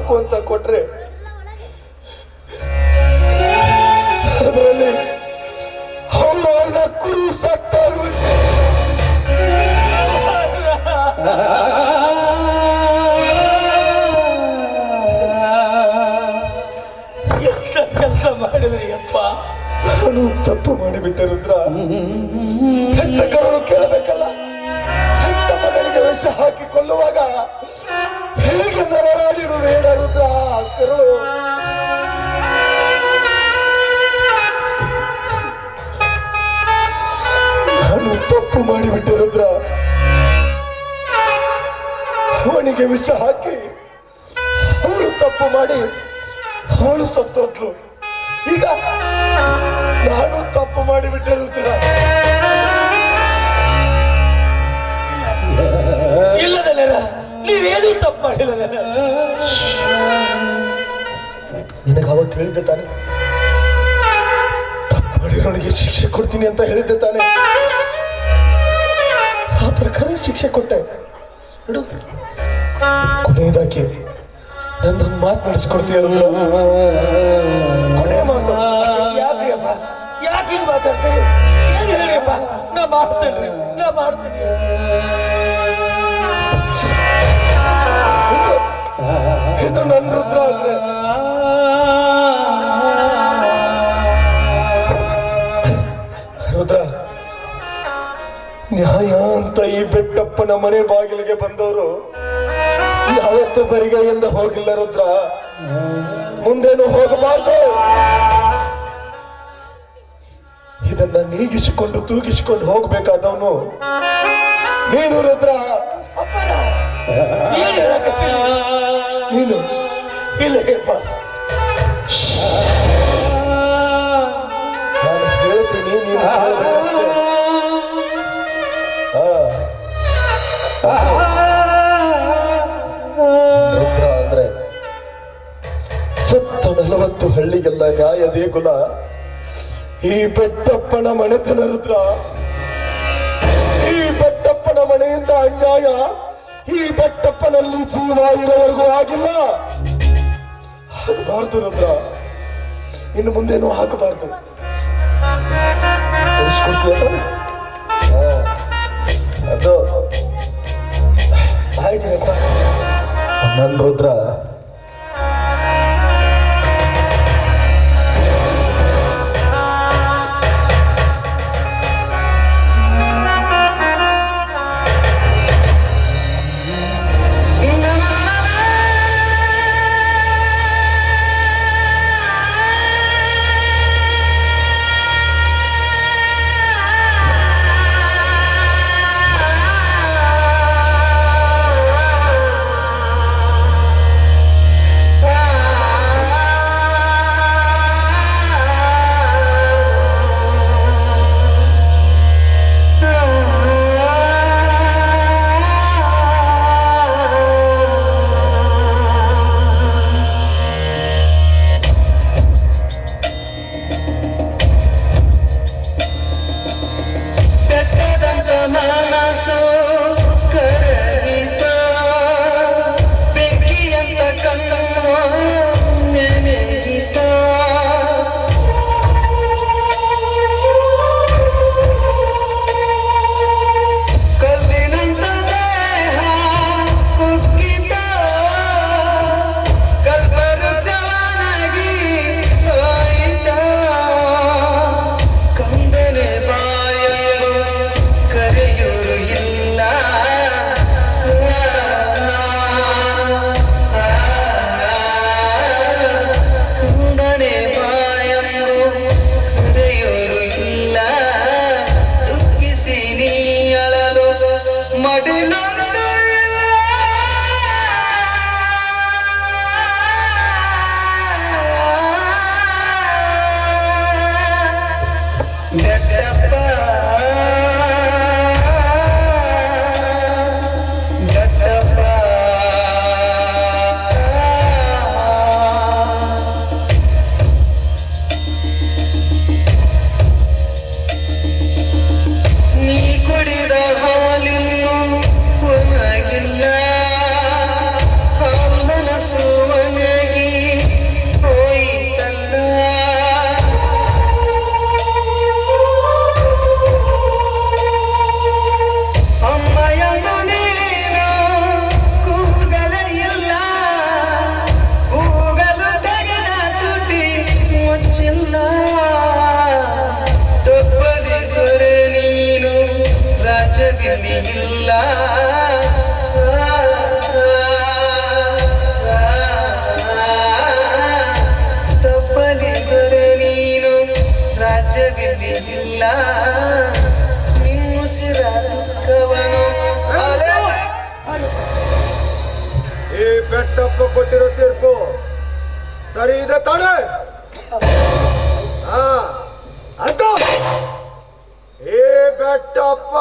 ಸಾಕು ಅಂತ ಕೊಟ್ರೆ ಅದರಲ್ಲಿ ಅವಳ ಕುರಿ ಸಾಕ್ತಾ ಇರುವಂತೆ ಎಂತ ಕೆಲಸ ಮಾಡಿದ್ರಿ ಅಪ್ಪ? ನಾನು ತಪ್ಪು ಮಾಡಿಬಿಟ್ಟೆ ರುದ್ರ. ಎಂತ ಕರುಳು ಕೇಳಬೇಕಲ್ಲ. ಎಂತ ಮಗನಿಗೆ ವಿಷ ಹಾಕಿ ಕೊಲ್ಲುವಾಗ ಹೇಗೆ ನರಳಾಡಿರುವೆ ರುದ್ರ ಕರುಳು. ನಾನು ತಪ್ಪು ಮಾಡಿಬಿಟ್ಟೆ ರುದ್ರ. ಅವನಿಗೆ ವಿಷ ಹಾಕಿ ಅವಳು ತಪ್ಪು ಮಾಡಿ ಅವಳು ಸತ್ತೋದ್ಲು. ಈಗ ನಾನು ತಪ್ಪು ಮಾಡಿಬಿಟ್ಟೆ ರುದ್ರ. ಇಲ್ಲದಲ್ಲ, ನೀವೇನು ತಪ್ಪು ಮಾಡಿಲ್ಲ. ನಿನಗೆ ಅವತ್ತು ಹೇಳಿದ್ದೆ ತಾನೆ, ತಪ್ಪು ಮಾಡಿರೋನಿಗೆ ಶಿಕ್ಷೆ ಕೊಡ್ತೀನಿ ಅಂತ ಹೇಳಿದ್ದೆ ತಾನೆ. ಆ ಪ್ರಕಾರ ಶಿಕ್ಷೆ ಕೊಟ್ಟೆ. ನೋಡು, ಕೊನೆಯದಾಗಿ ನಂದೊಂದು ಮಾತು ನಡೆಸ್ಕೊಡ್ತೀಯ ರುದ್ರ. ಕೊನೆಯ ಮಾತು. ಯಾಕ್ರಿ ಅಪ್ಪ, ಯಾಕೆ ಹಿಂಗ್ ಮಾತಾಡ್ತೀರಿ? ಏನು ಹೇಳಿಯಪ್ಪ? ನಾ ಮಾಡ್ತೇನ್ರಿ, ನಾ ಮಾಡ್ತೀನಿ. ಇದು ನನ್ನ ರುದ್ರ ಅಂದ್ರೆ ರುದ್ರ, ನ್ಯಾಯ ಅಂತ ಈ ಬೆಟ್ಟಪ್ಪನ ಮನೆ ಬಾಗಿಲಿಗೆ ಬಂದವರು ಯಾವತ್ತು ಬರಿಗೈಯಿಂದ ಹೋಗಿಲ್ಲ ರುದ್ರ. ಮುಂದೇನು ಹೋಗಬಾರ್ದು. ಇದನ್ನ ನೀಗಿಸಿಕೊಂಡು ತೂಗಿಸಿಕೊಂಡು ಹೋಗ್ಬೇಕಾದವನು ನೀನು ರುದ್ರ. ಏನು ಹೇಳಕತ್ತೀನಿ? ನೀನು ಇಲ್ಲಪ್ಪ, ನಾನು ಹೇಳ್ತೀನಿ, ನೀನು ಕೇಳಬೇಕಷ್ಟೇ. ರುದ್ರ ಅಂದ್ರೆ ಸತ್ತ 40 ಹಳ್ಳಿಗೆಲ್ಲ ನ್ಯಾಯ ದೇಗುಲ ಈ ಬೆಟ್ಟಪ್ಪನ ಮನೆತನ ರುದ್ರ. ಈ ಬೆಟ್ಟಪ್ಪನ ಮನೆಯಿಂದ ಅನ್ಯಾಯ ಈ ಬೆಟ್ಟಪ್ಪನಲ್ಲಿ ಜೀವ ಇರೋವರೆಗೂ ಆಗಿಲ್ಲ. ಆಗಬಾರ್ದು ರುದ್ರ, ಇನ್ನು ಮುಂದೇನು ಆಗಬಾರ್ದು. ಅದು ಆಯ್ತಪ್ಪ. ನನ್ ರುದ್ರ ಇಲ್ಲ ತಪ್ಪಲಿದರೆ ನೀನು ರಾಜ್ಯದಲ್ಲಿ ಇಲ್ಲ ನಿಮ್ಮುಸಿರ ದುಃಖವನು ಈ ಬೆಟ್ಟಪ್ಪ ಕೊಟ್ಟಿರೋ ತೀರ್ಪು ಸರಿ ಇದೆ ತಾನೆ? ಅಂತ ಈ ಬೆಟ್ಟಪ್ಪ